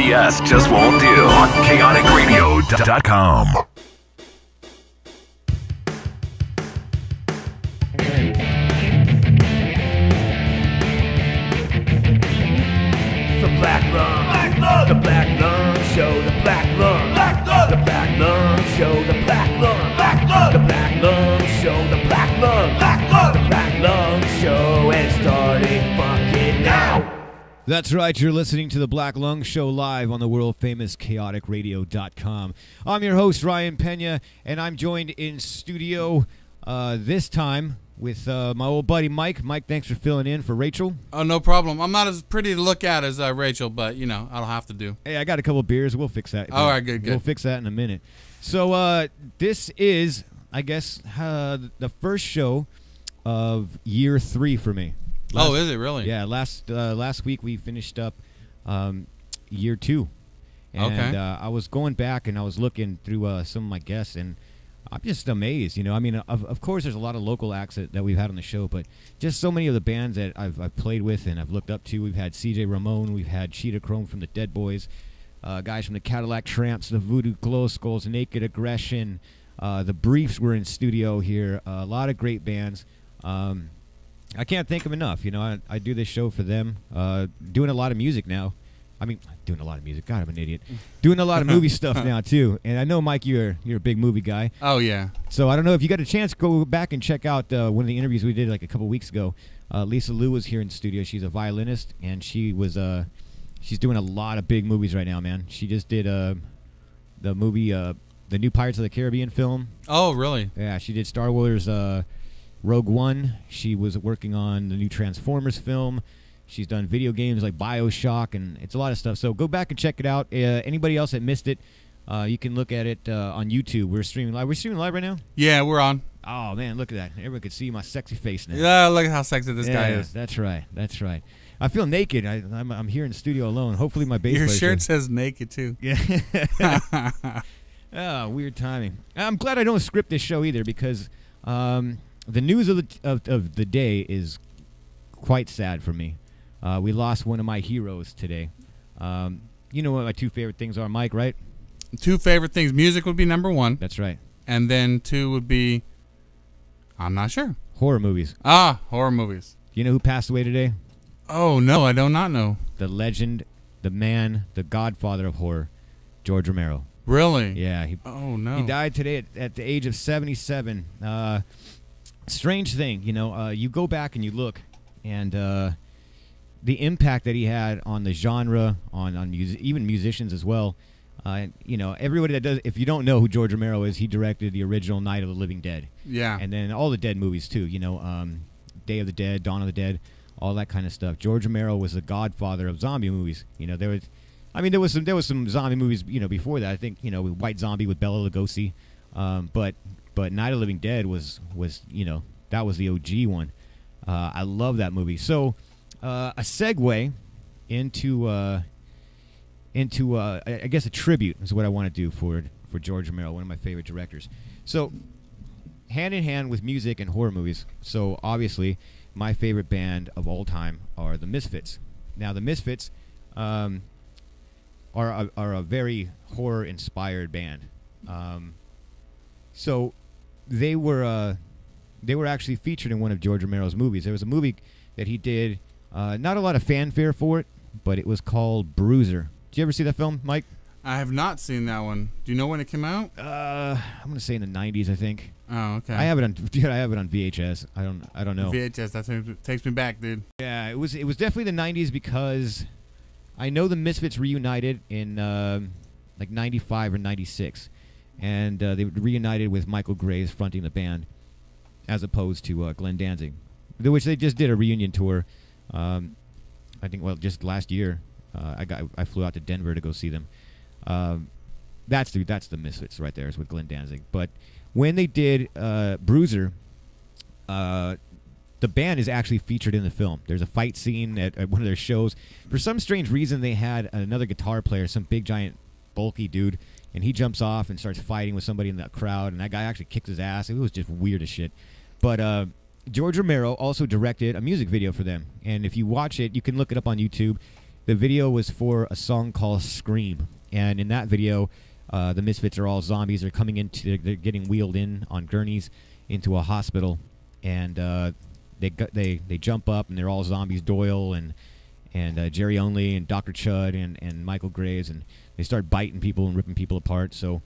BS just won't do on chaoticradio.com. The Black Lung, the Black Lung Show, the Black Lung, the Black Lung Show, the Black Lung, the Black Lung Show, the Black Lung, the Black Lung Show, and starting fucking now. That's right, you're listening to the Black Lung Show live on the world-famous chaoticradio.com. I'm your host, Ryan Pena, and I'm joined in studio this time with my old buddy Mike. Mike, thanks for filling in for Rachel. Oh, no problem. I'm not as pretty to look at as Rachel, but, you know, I'll have to do. Hey, I got a couple beers. We'll fix that. All right, good. We'll fix that in a minute. So this is, I guess, the first show of year 3 for me. Is it really? Yeah, last week we finished up year 2. And okay. I was going back and I was looking through some of my guests, and I'm just amazed, you know. I mean, of course, there's a lot of local acts that we've had on the show, but just so many of the bands that I've played with and I've looked up to. We've had CJ Ramon, we've had Cheetah Chrome from the Dead Boys, guys from the Cadillac Tramps, the Voodoo Glow Skulls, Naked Aggression, the Briefs were in studio here. A lot of great bands. I can't thank them enough. You know, I do this show for them. Doing a lot of music now. I mean, doing a lot of music. God, I'm an idiot. Doing a lot of movie stuff now too. And I know, Mike, you're a big movie guy. Oh yeah. So I don't know if you got a chance, go back and check out one of the interviews we did like a couple weeks ago. Lisa Liu was here in studio. She's a violinist, and she was she's doing a lot of big movies right now, man. She just did the movie the new Pirates of the Caribbean film. Oh really? Yeah, she did Star Wars Rogue One. She was working on the new Transformers film. She's done video games like BioShock, and it's a lot of stuff. So go back and check it out. Anybody else that missed it, you can look at it on YouTube. We're streaming live. We're streaming live right now? Yeah, we're on. Oh, man, look at that. Everyone can see my sexy face now. Yeah, look at how sexy this guy is. That's right. That's right. I feel naked. I'm here in the studio alone. Hopefully my bass Your player shirt says naked, too. Yeah. Oh, weird timing. I'm glad I don't script this show either, because the news of the day is quite sad for me. We lost one of my heroes today. You know what my 2 favorite things are, Mike, right? 2 favorite things. Music would be number 1. That's right. And then 2 would be, I'm not sure. Horror movies. Horror movies. You know who passed away today? Oh, no, I do not know. The legend, the man, the godfather of horror, George Romero. Really? Yeah. He died today at the age of 77. Strange thing, you know, you go back and you look, and the impact that he had on the genre, on even musicians as well. You know, everybody that does, if you don't know who George Romero is, he directed the original Night of the Living Dead. Yeah. And then all the Dead movies too, you know, Day of the Dead, Dawn of the Dead, all that kind of stuff. George Romero was the godfather of zombie movies. You know, there was some zombie movies, you know, before that. I think, you know, White Zombie with Bela Lugosi. But Night of the Living Dead was you know, that was the OG one. I love that movie. So a segue into I guess a tribute is what I want to do for George Romero, one of my favorite directors. So hand in hand with music and horror movies. So obviously my favorite band of all time are the Misfits. Now the Misfits are a very horror inspired band. So they were actually featured in one of George Romero's movies. There was a movie that he did, not a lot of fanfare for it, but it was called Bruiser. Did you ever see that film, Mike? I have not seen that one. Do you know when it came out? I'm gonna say in the 90s, I think. Oh, okay. I have it on VHS. I don't know. VHS. That takes me back, dude. Yeah, it was definitely the 90s, because I know the Misfits reunited in like 95 or 96, and they reunited with Michael Graves fronting the band, as opposed to Glenn Danzig, which they just did a reunion tour. I think just last year. I flew out to Denver to go see them. That's the Misfits right there, is with Glenn Danzig. But when they did Bruiser, the band is actually featured in the film. There's a fight scene at one of their shows. For some strange reason, they had another guitar player, some big giant bulky dude, and he jumps off and starts fighting with somebody in the crowd, and that guy actually kicks his ass. It was just weird as shit. But George Romero also directed a music video for them, and if you watch it, you can look it up on YouTube. The video was for a song called Scream. And in that video, the Misfits are all zombies. They're coming into, they're getting wheeled in on gurneys into a hospital. And they jump up, and they're all zombies. Doyle and Jerry Only and Dr. Chud and Michael Graves, and they start biting people and ripping people apart. So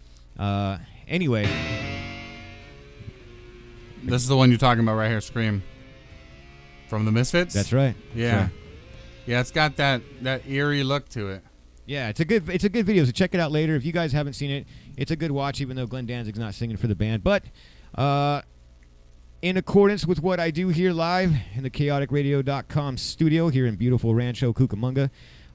anyway, this is the one you're talking about right here, Scream. From the Misfits? That's right. Yeah. That's right. Yeah, it's got that eerie look to it. Yeah, it's a good video, so check it out later. If you guys haven't seen it, it's a good watch, even though Glenn Danzig's not singing for the band. But in accordance with what I do here live in the chaoticradio.com studio here in beautiful Rancho Cucamonga,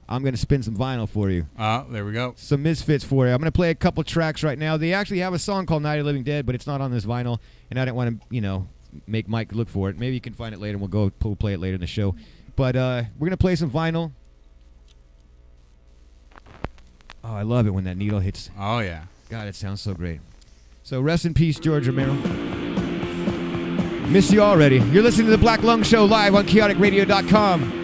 I'm going to spin some vinyl for you. There we go. Some Misfits for you. I'm going to play a couple tracks right now. They actually have a song called Night of the Living Dead, but it's not on this vinyl, and I didn't want to, make Mike look for it. Maybe you can find it later, and we'll play it later in the show. But we're going to play some vinyl. Oh, I love it when that needle hits. Oh, yeah. God, it sounds so great. So rest in peace, George Romero. Miss you already. You're listening to The Black Lung Show live on chaoticradio.com.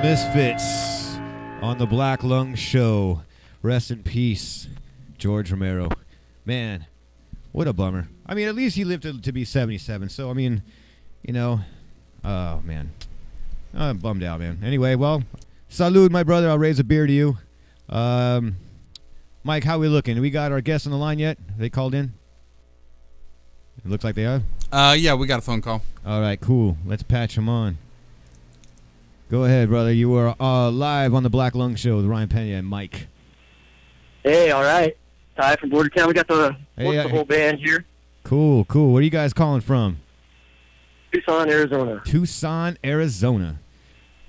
Misfits on the Black Lung Show. Rest in peace, George Romero. Man, What a bummer. I mean, at least he lived to be 77. So I mean, you know, oh man, I'm bummed out, man. Anyway, well, salud, my brother. I'll raise a beer to you. Mike, how we looking? We got our guests on the line yet? They called in? It looks like they are. Yeah, we got a phone call. All right, cool. Let's patch them on. Go ahead, brother. You are live on the Black Lung Show with Ryan Pena and Mike. Hey, all right. Ty from Bordertown. We got the whole band here. Cool, cool. Where are you guys calling from? Tucson, Arizona. Tucson, Arizona.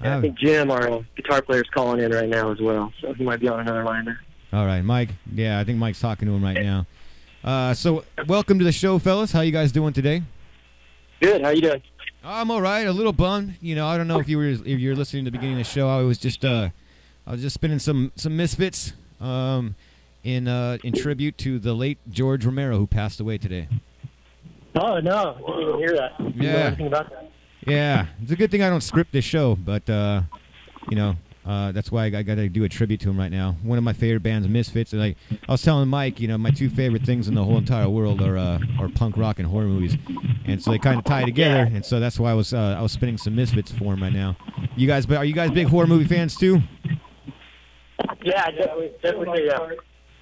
Yeah, I think Jim, our guitar player, is calling in right now as well, so he might be on another line there. All right, Mike. Yeah, I think Mike's talking to him right now. So welcome to the show, fellas. How you guys doing today? Good. How you doing? I'm all right. A little bummed. You know, I don't know if you're listening to the beginning of the show. I was just spinning some Misfits in tribute to the late George Romero, who passed away today. Oh no, I didn't even hear that. Yeah. You know anything about that? Yeah, it's a good thing I don't script this show, but you know. That's why I got to do a tribute to him right now. One of my favorite bands, Misfits. And I was telling Mike, you know, my two favorite things in the whole entire world are punk rock and horror movies, and so they kind of tie together. And so that's why I was spinning some Misfits for him right now. Are you guys big horror movie fans too? Yeah, definitely. Yeah.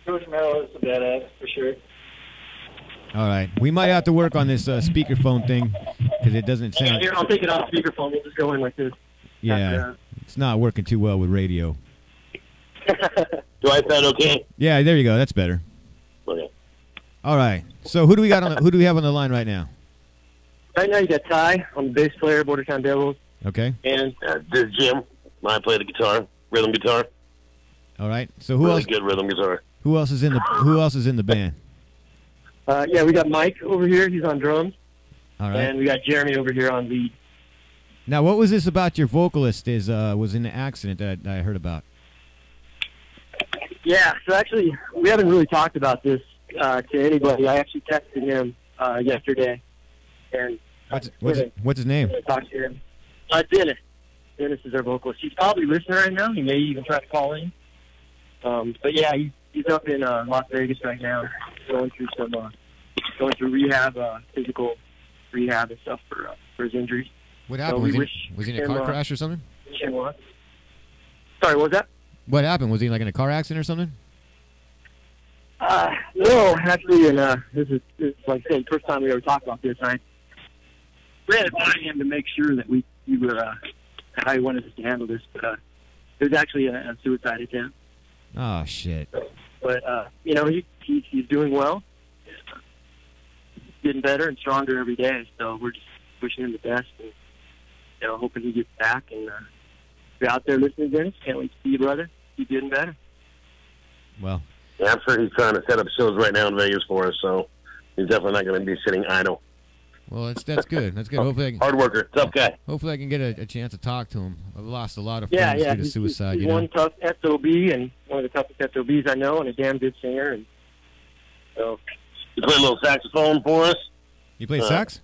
George Romero is a badass for sure. All right, we might have to work on this speakerphone thing because it doesn't sound. Here, I'll take it off speakerphone. We'll just go in like this. Yeah. It's not working too well with radio. Do I sound okay? Yeah, there you go. That's better. Okay. All right. So who do we have on the line right now? Right now you got Ty, I'm the bass player, Bordertown Devils. Okay. And this is Jim. I play the guitar, rhythm guitar. All right. So who really else? Good rhythm guitar. Who else is in the band? Yeah, we got Mike over here. He's on drums. All right. And we got Jeremy over here on lead. Now, what was this about your vocalist was in the accident that I heard about? Yeah, so actually, we haven't really talked about this to anybody. I actually texted him yesterday. And what's his name? Talked to him. Dennis. Dennis is our vocalist. He's probably listening right now. He may even try to call in. But yeah, he's up in Las Vegas right now, going through rehab, physical rehab and stuff for his injuries. What happened? So was he in a car crash or something? Sorry, what was that? What happened? Was he like in a car accident or something? No, actually, and this is like I said, first time we ever talked about this. I ran it by him to make sure that we were how he wanted us to handle this, but it was actually a suicide attempt. Oh shit! But you know, he's doing well, getting better and stronger every day. So we're just wishing him the best, and you know, hoping he gets back. And if you're out there listening, Dennis, can't wait to see you, brother. Keep getting better. Well, yeah, I'm sure he's trying to set up shows right now in Vegas for us, so he's definitely not going to be sitting idle. Well, that's good. That's good. Hopefully, hard worker, tough guy. Hopefully, I can get a chance to talk to him. I've lost a lot of friends due to suicide. He's one tough SOB, and one of the toughest SOBs I know, and a damn good singer. And so he played a little saxophone for us. You played sax?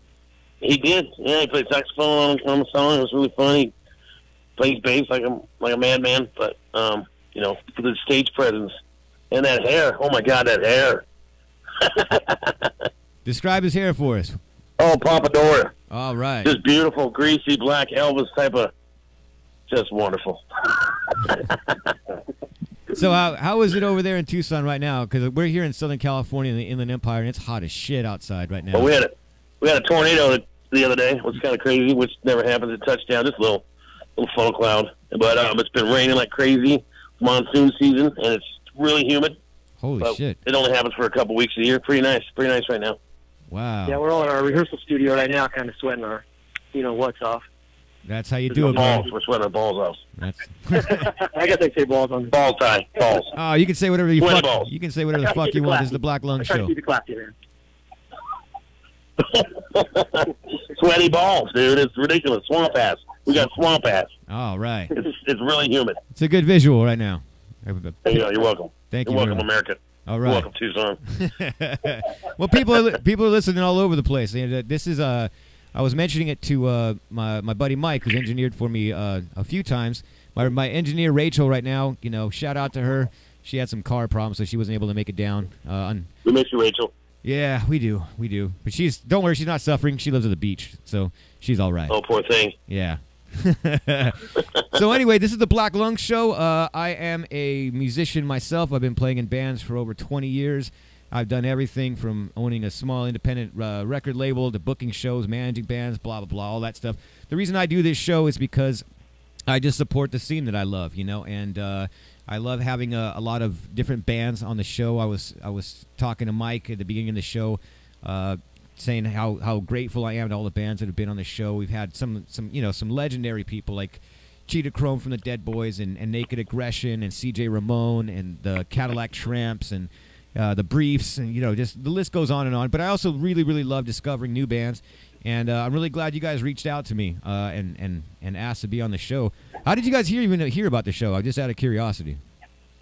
He did. Yeah, he played saxophone on the song. It was really funny. Plays bass like a madman, but you know, the stage presence and that hair. Oh my God, that hair! Describe his hair for us. Oh, Pompadour. All right. Just beautiful, greasy, black Elvis type of. Just wonderful. So how is it over there in Tucson right now? Because we're here in Southern California in the Inland Empire, and it's hot as shit outside right now. Well, we had a tornado the other day. It was kind of crazy, which never happens at touchdown. Just a little funnel cloud, but it's been raining like crazy. Monsoon season, and it's really humid. Holy shit! It only happens for a couple weeks a year. Pretty nice right now. Wow. Yeah, we're all in our rehearsal studio right now, kind of sweating our, what's off. That's how you do it, balls. We're sweating our balls off. That's. I guess I say balls on ball tie balls. Oh, you can say whatever you fuck. Balls. You can say whatever the fuck you want. This is the Black Lung Show. Keep it classy, man. Sweaty balls, dude. It's ridiculous. Swamp ass. We got swamp ass. All right. It's really humid. It's a good visual right now. There you go. You're welcome. Thank you. You're welcome, America. All right. You're welcome, Tucson. Well, people are listening all over the place. This is I was mentioning it to my buddy Mike, who's engineered for me a few times. My engineer Rachel right now, shout out to her. She had some car problems, so she wasn't able to make it down. We miss you, Rachel. Yeah, we do. But don't worry, she's not suffering. She lives at the beach, so she's all right. Oh, poor thing. Yeah. So anyway, this is the Black Lung Show. I am a musician myself. I've been playing in bands for over 20 years. I've done everything from owning a small independent record label to booking shows, managing bands, blah, blah, blah, all that stuff. The reason I do this show is because I just support the scene that I love, and I love having a lot of different bands on the show. I was talking to Mike at the beginning of the show, saying how grateful I am to all the bands that have been on the show. We've had some legendary people like Cheetah Chrome from the Dead Boys and Naked Aggression and CJ Ramone and the Cadillac Tramps and the Briefs and just the list goes on and on. But I also really, really love discovering new bands, and I'm really glad you guys reached out to me and asked to be on the show. How did you guys hear about the show? Just out of curiosity.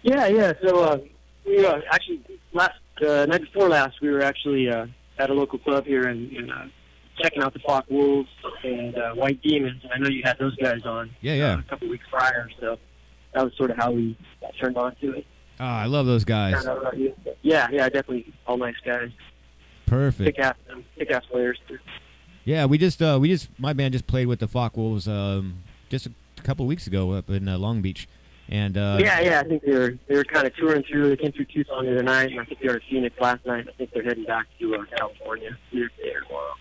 Yeah. So we actually night before last, we were actually at a local club here and checking out the Fok Wolves and White Demons. And I know you had those guys on. Yeah. A couple weeks prior, so that was sort of how we got turned on to it. Oh, I love those guys. Yeah, definitely all nice guys. Perfect. Kick ass players too. Yeah, my band just played with the Fok Wolves just a couple of weeks ago up in Long Beach, and yeah, I think they were kind of touring through. They came through Tucson the other night, and I think they were in Phoenix last night. I think they're heading back to California either today or tomorrow.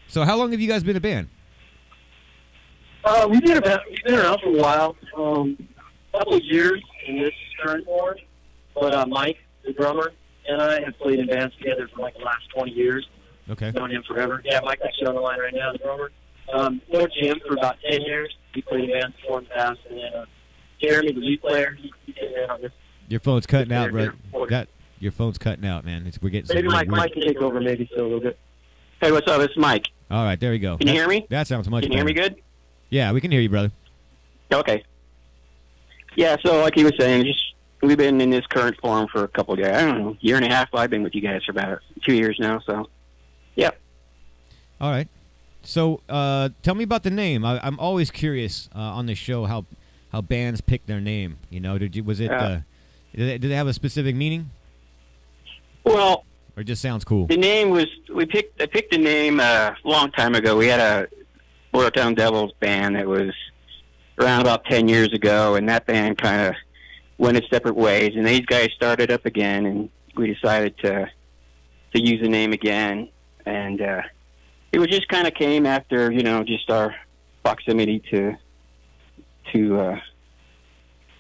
So, how long have you guys been a band? We've been around for a while, a couple of years in this current form. But Mike, the drummer, and I have played in bands together for like the last 20 years. Okay. Known him forever. Yeah, Mike's actually on the line right now, the drummer. Known Jim for about 10 years. He played in bands before in the past. And then Jeremy, the lead player, he came in on this. Your phone's cutting out, bro. Your phone's cutting out, man. We're getting maybe Mike can take over maybe so a little bit. Hey, what's up? It's Mike. All right, there you go. Can you hear me? That sounds much better. Can you hear me good? Yeah, we can hear you, brother. Okay. Yeah, so like he was saying, we've been in this current form for a couple of years. I don't know, year and a half. I've been with you guys for about 2 years now, so yeah. All right. So tell me about the name. I'm always curious on the show how bands pick their name. Did they have a specific meaning? Well, or it just sounds cool? The name was I picked the name a long time ago. We had a Bordertown Devils band that was around about 10 years ago, and that band kind of went its separate ways, and these guys started up again, and we decided to use the name again, and it was just kind of came after just our proximity to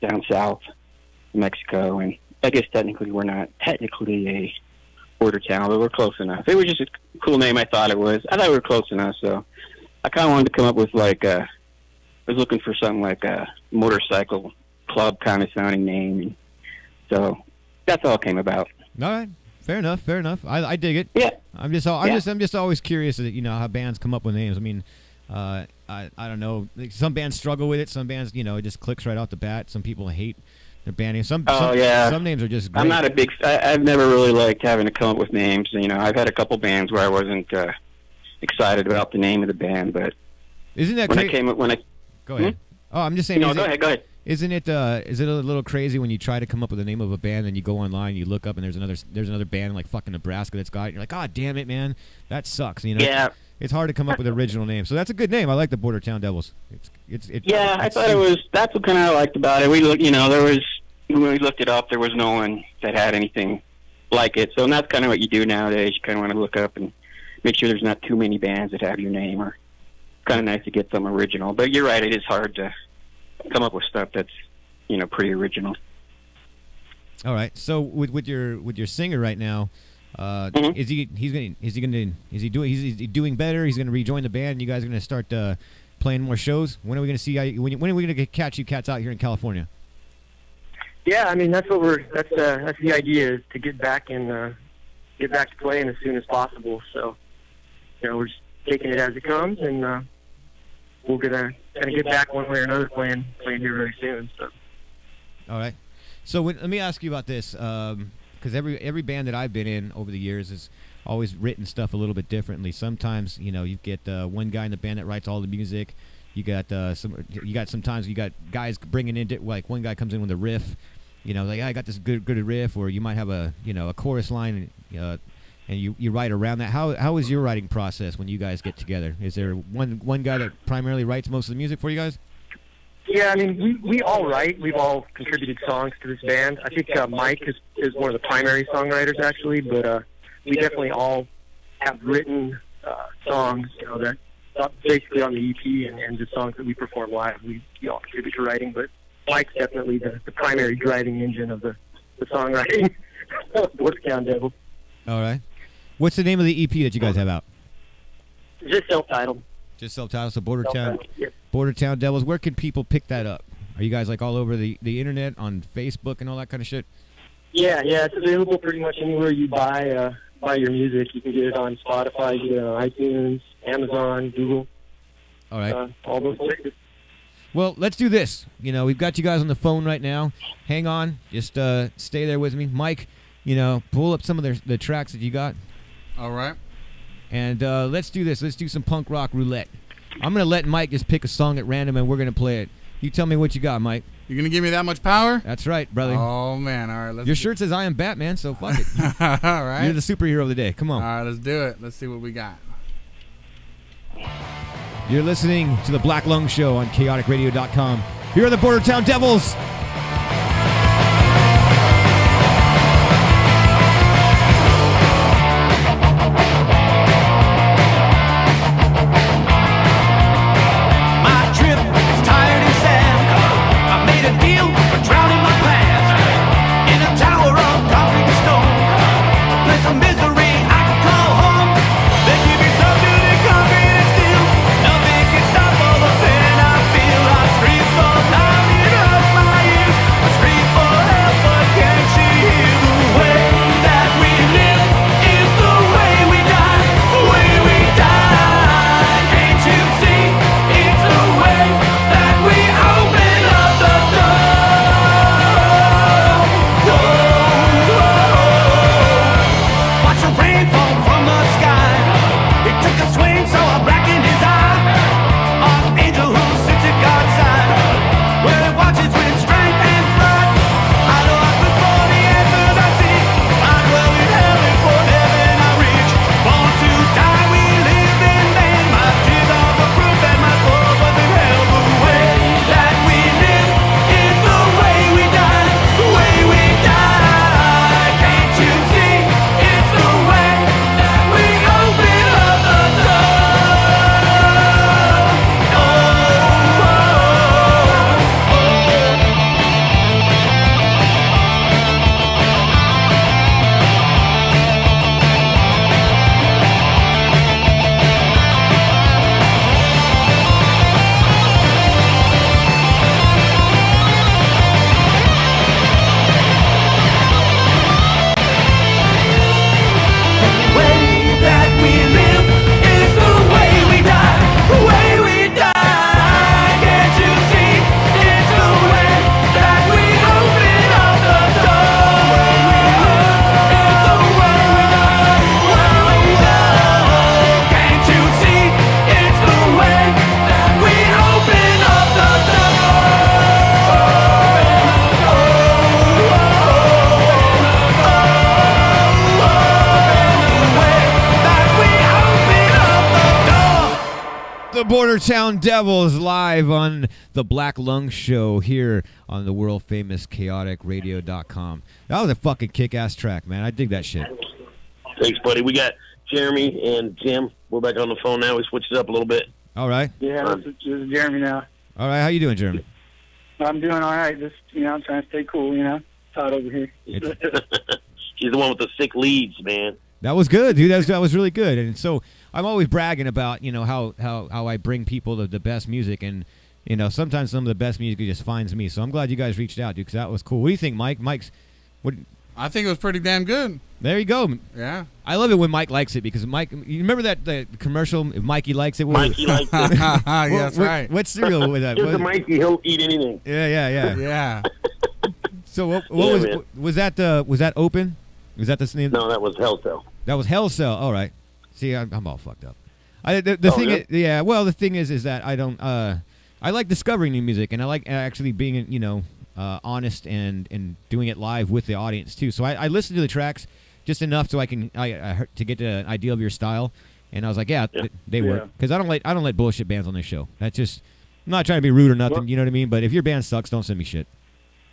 down south Mexico, and I guess technically we're not technically a border town, but we're close enough. It was just a cool name. I thought we were close enough, so I kind of wanted to come up with I was looking for something like a motorcycle club kind of sounding name, and so that's all it came about. All right, fair enough. I dig it. Yeah, I'm just always curious how bands come up with names. I mean, I don't know. Some bands struggle with it. Some bands, it just clicks right off the bat. Some people hate their band names. Some names are just great. I'm not a big. I've never really liked having to come up with names. I've had a couple bands where I wasn't excited about the name of the band, but isn't that Go ahead. Oh, I'm just saying. No, go ahead. Isn't it? Is it a little crazy when you try to come up with the name of a band and you go online, you look up, and there's another band like fucking Nebraska that's got it. You're like, God damn it, man, that sucks. Yeah. It's hard to come up with an original name. So that's a good name. I like the Bordertown Devils. I thought it was. That's what kind of I liked about it. We looked. There was when we looked it up, there was no one that had anything like it. So that's kind of what you do nowadays. You kind of want to look up and make sure there's not too many bands that have your name, or kind of nice to get something original. But you're right, it is hard to come up with stuff that's pretty original. All right. So with your singer right now, is he doing better? He's going to rejoin the band. And you guys are going to start playing more shows. When are we going to see? When are we going to catch you cats out here in California? Yeah, I mean that's the idea, is to get back to playing as soon as possible. So we're just taking it as it comes, and we're gonna get back one way or another playing here very soon. So. All right. So let me ask you about this, because every band that I've been in over the years has always written stuff a little bit differently. Sometimes you get one guy in the band that writes all the music. You got sometimes you got guys bringing in like one guy comes in with a riff. Like I got this good riff, or you might have a chorus line. and you write around that. How is your writing process when you guys get together? Is there one guy that primarily writes most of the music for you guys? Yeah, I mean, we all write. We've all contributed songs to this band. I think Mike is one of the primary songwriters, actually, but we definitely all have written songs, that basically on the EP and the songs that we perform live. We all contribute to writing, but Mike's definitely the primary driving engine of the songwriting. Bordertown Devils. All right. What's the name of the EP that you guys have out? Just self-titled. Just self-titled, so Bordertown. Self-titled, yep. Bordertown Devils. Where can people pick that up? Are you guys like all over the internet, on Facebook and all that kind of shit? Yeah, it's available pretty much anywhere you buy your music. You can get it on Spotify, you can get it on iTunes, Amazon, Google. All right. All those places. Well, let's do this. We've got you guys on the phone right now. Hang on. Just stay there with me. Mike, pull up some of the tracks that you got. All right. And let's do this. Let's do some punk rock roulette. I'm going to let Mike just pick a song at random, and we're going to play it. You tell me what you got, Mike. You're going to give me that much power? That's right, brother. Oh, man. All right. Your shirt says I am Batman, so fuck it. All right. You're the superhero of the day. Come on. All right, let's do it. Let's see what we got. You're listening to the Black Lung Show on chaoticradio.com. Here are the Bordertown Devils. Bordertown Devils live on the Black Lung Show here on the world famous chaoticradio.com. That was a fucking kick-ass track, man. I dig that shit. Thanks, buddy. We got Jeremy and Jim. We're back on the phone now. We switched it up a little bit. All right. Yeah, this is Jeremy now. All right. How you doing, Jeremy? I'm doing all right. Just, I'm trying to stay cool, Todd over here. He's the one with the sick leads, man. That was good, dude. That was really good. And so I'm always bragging about, how I bring people the best music, and sometimes some of the best music just finds me. So I'm glad you guys reached out, dude, because that was cool. What do you think, Mike? I think it was pretty damn good. There you go. Yeah. I love it when Mike likes it, because Mike, you remember the commercial, if Mikey likes it? Mikey likes it. Yeah, that's right. What cereal was that? Just a Mikey, he'll eat anything. Yeah. Yeah. So what was that? Was that Open? Was that the name? No, that was Hell Cell. That was Hell Cell. All right. See, I'm all fucked up. The thing is, yeah. Well, the thing is that I don't. I like discovering new music, and I like actually being, honest and doing it live with the audience too. So I listen to the tracks just enough so I heard, to get an idea of your style. And I was like, they work, because I don't let bullshit bands on this show. That's just, I'm not trying to be rude or nothing, you know what I mean? But if your band sucks, don't send me shit.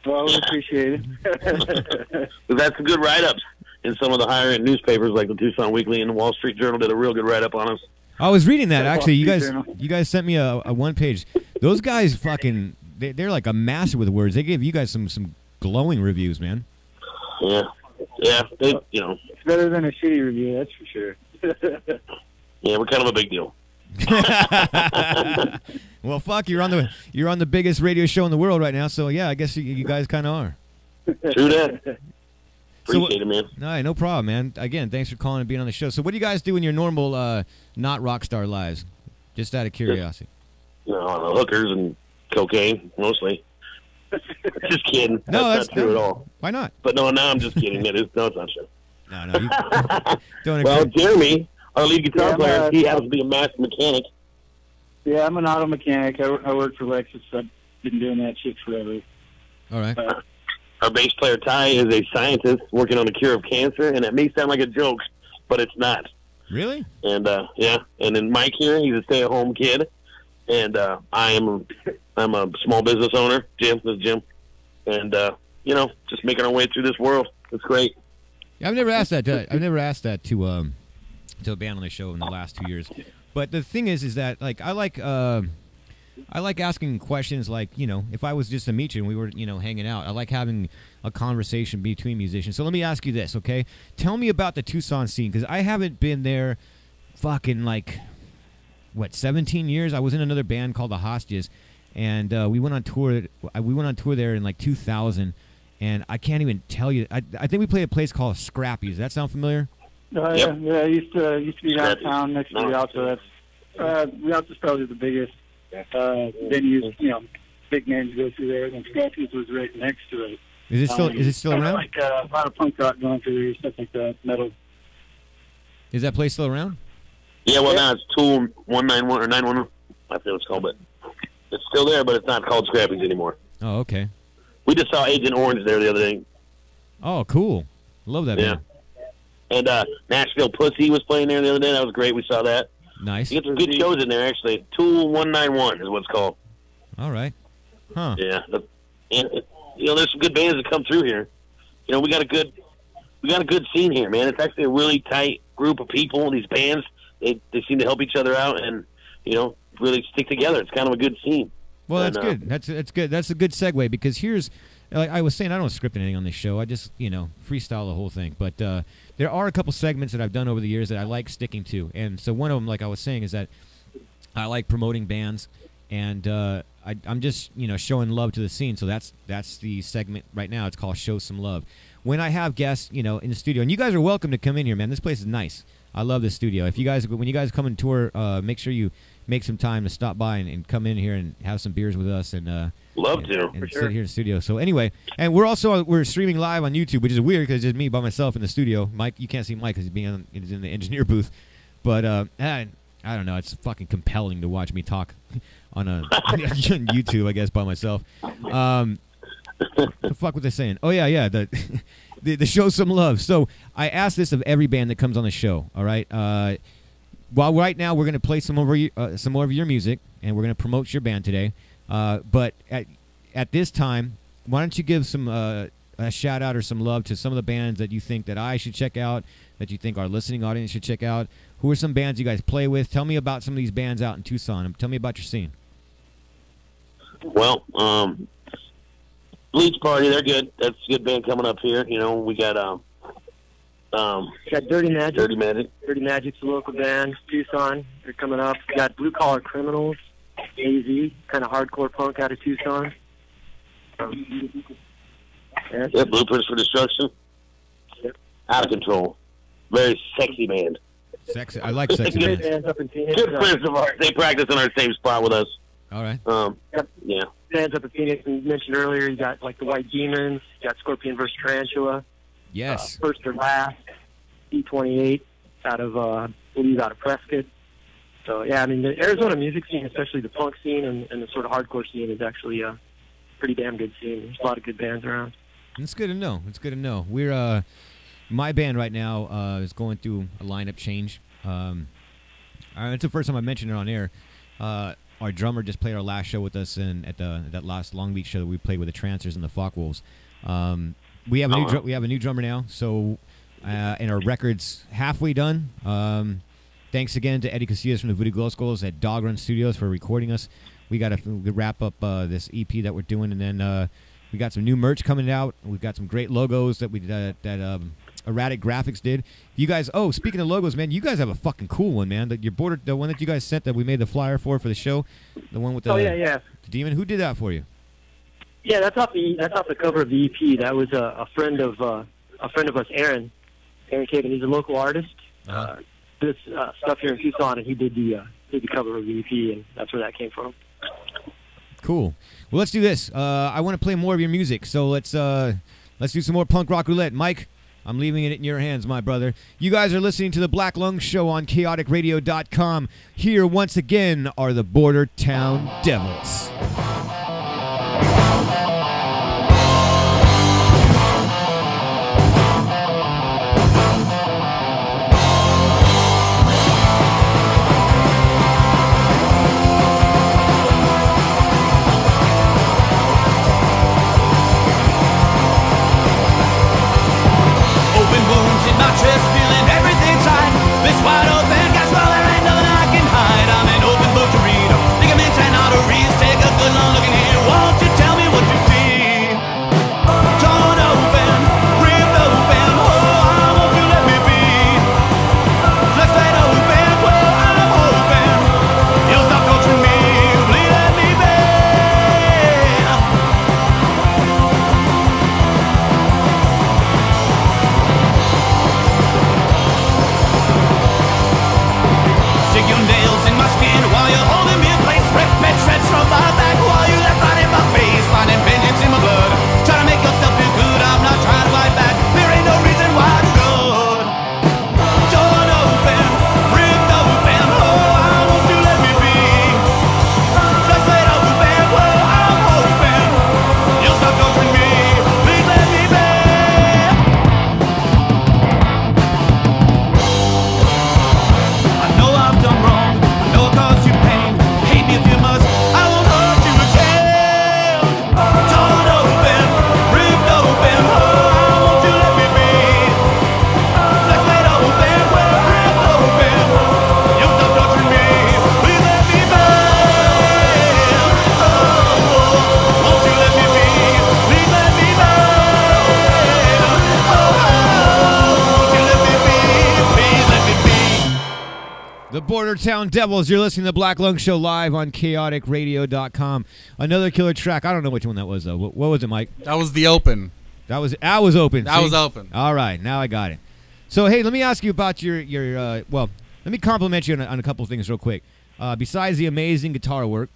Well, we appreciate it. That's good write-ups in some of the higher-end newspapers, like the Tucson Weekly and the Wall Street Journal did a real good write-up on us. I was reading that, actually. You guys sent me a one-page. Those guys fucking, they're like a master with words. They gave you guys some glowing reviews, man. Yeah. Yeah, It's better than a shitty review, that's for sure. Yeah, we're kind of a big deal. Well, fuck, you're on the biggest radio show in the world right now, so yeah, I guess you guys kind of are. True that. Appreciate it, man. All right, no problem, man. Again, thanks for calling and being on the show. So what do you guys do in your normal not rock star lives? Just out of curiosity. No, hookers and cocaine, mostly. Just kidding. No, that's not true at all. Why not? But no, it's just kidding. No, it's not true. No, you don't. Well, Jeremy, our lead guitar player, he happens to be a master mechanic. Yeah, I'm an auto mechanic. I work for Lexus. I've been doing that shit forever. All right. Our bass player, Ty, is a scientist working on the cure of cancer, and it may sound like a joke, but it's not. Really? And, and then Mike here, he's a stay-at-home kid, and I'm a small business owner. This is Jim. And, just making our way through this world. It's great. Yeah, I've never asked that to a band on the show in the last 2 years. But the thing is that like I like asking questions like, if I was just to meet you and we were, hanging out. I like having a conversation between musicians. So let me ask you this, okay? Tell me about the Tucson scene, because I haven't been there fucking 17 years. I was in another band called the Hostages, and we went on tour. We went on tour there in 2000, and I can't even tell you. I think we played a place called Scrappy. Does that sound familiar? Yep. Yeah. I used to be downtown next to Rialto. Rialto's probably the biggest venues. Big names go through there. And Scrappy's was right next to it. Is it still around? Like a lot of punk rock going through there, stuff like that. Metal. Is that place still around? Yeah, well, now it's Tool 191 or 911. I forget what it's called, but it's still there, but it's not called Scrappy's anymore. Oh, okay. We just saw Agent Orange there the other day. Oh, cool. Love that band. And Nashville Pussy was playing there the other day. That was great. We saw that. Nice. You get some good shows in there, actually. Tool 191 is what it's called. All right. Huh. Yeah. And, there's some good bands that come through here. We got a good scene here, man. It's actually a really tight group of people. These bands, they seem to help each other out and, really stick together. It's kind of a good scene. Well, that's good. That's good. That's a good segue, because here's, like I was saying, I don't script anything on this show. I just, freestyle the whole thing. But there are a couple segments that I've done over the years that I like sticking to. And so one of them, like I was saying, is that I like promoting bands, and I'm just, showing love to the scene. So that's the segment right now. It's called Show Some Love. When I have guests, in the studio, and you guys are welcome to come in here, man. This place is nice. I love this studio. When you guys come and tour, make sure you make some time to stop by and come in here and have some beers with us and love to and sit here in the studio. So anyway, and we're streaming live on YouTube, which is weird because it's just me by myself in the studio. Mike, you can't see Mike because he's in the engineer booth, but I don't know. It's fucking compelling to watch me talk on on YouTube, I guess, by myself. What the fuck was I saying? Oh yeah, the Show Some Love. So I ask this of every band that comes on the show. All right. Well, right now we're going to play some more of your music, and we're going to promote your band today. But at this time, why don't you give some a shout out or some love to some of the bands that you think that I should check out, that you think our listening audience should check out? Who are some bands you guys play with? Tell me about some of these bands out in Tucson. Tell me about your scene. Well, Bleach Party, they're good. That's a good band coming up here. We got Dirty Magic. Dirty Magic. Dirty Magic's a local band. Tucson, they're coming up. We got Blue Collar Criminals, AZ, kind of hardcore punk out of Tucson. Yeah, Blueprints for Destruction. Yep. Out of Control. Very sexy band. Sexy. I like sexy Good bands. bands up in Phoenix. Good friends of ours. They practice in our same spot with us. All right. Yep. Yeah. Bands up in Phoenix, and you mentioned earlier, you got like the White Demons, you got Scorpion vs. Tarantula. Yes. First or Last, E28 out of Prescott. So yeah, I mean the Arizona music scene, especially the punk scene and the sort of hardcore scene, is actually a pretty damn good scene. There's a lot of good bands around. It's good to know. It's good to know. We're my band right now is going through a lineup change. It's the first time I mentioned it on air. Our drummer just played our last show with us at that last Long Beach show that we played with the Trancers and the Focke-Wolves. We have a new drummer now, so and our record's halfway done. Thanks again to Eddie Casillas from the Voodoo Glow Skulls at Dog Run Studios for recording us. We got to wrap up this EP that we're doing, and then we got some new merch coming out. We've got some great logos that Erratic Graphics did. You guys, speaking of logos, man, you guys have a fucking cool one, man. The one that you guys sent that we made the flyer for the show, the one with the the demon. Who did that for you? Yeah, that's off the cover of the EP. That was a friend of us, Aaron Caven. He's a local artist. This stuff here in Tucson, and he did the cover of the EP, and that's where that came from. Cool. Well, let's do this. I want to play more of your music, so let's do some more punk rock roulette. Mike, I'm leaving it in your hands, my brother. You guys are listening to the Black Lung Show on chaoticradio.com. Here once again are the Border Town Devils. Feeling everything tight. This wide open gas, well, there ain't nothing I can hide. I'm an open book to read. Ligaments and arteries. Take a good long look in here. Won't you tell me what you see? Torn open, ripped open. Oh, won't you let me be? Flex that open. Well, I'm hoping you'll stop torturing me. Please let me be. Dig your nails in my skin while you're holding me in place. Rip and shreds from my back while you left right in my face. Finding vengeance in my blood. Try to make yourself feel good. I'm not trying to fight back. There ain't no reason why I should. Torn open, ripped open. Oh, won't you let me be? Just let open. Well, I'm hoping you'll stop torturing me. Please let me be. I know I've done wrong. I know it caused you pain. Hate me if you must. I won't hurt you again. Torn open, ripped open. Oh, won't you let me be? Flex it open, well, ripped open. You stop torturing me. Please let me be. Oh, won't you let me be? Please let me be. Oh, won't you let me be? Please let me be. The Border Town Devils. You're listening to the Black Lung Show live on chaoticradio.com. Another killer track. I don't know which one that was, though. What was it, Mike? That was the open. That was open. That See? was open. All right, now I got it. So, hey, let me ask you about your let me compliment you on a couple of things real quick. Besides the amazing guitar work,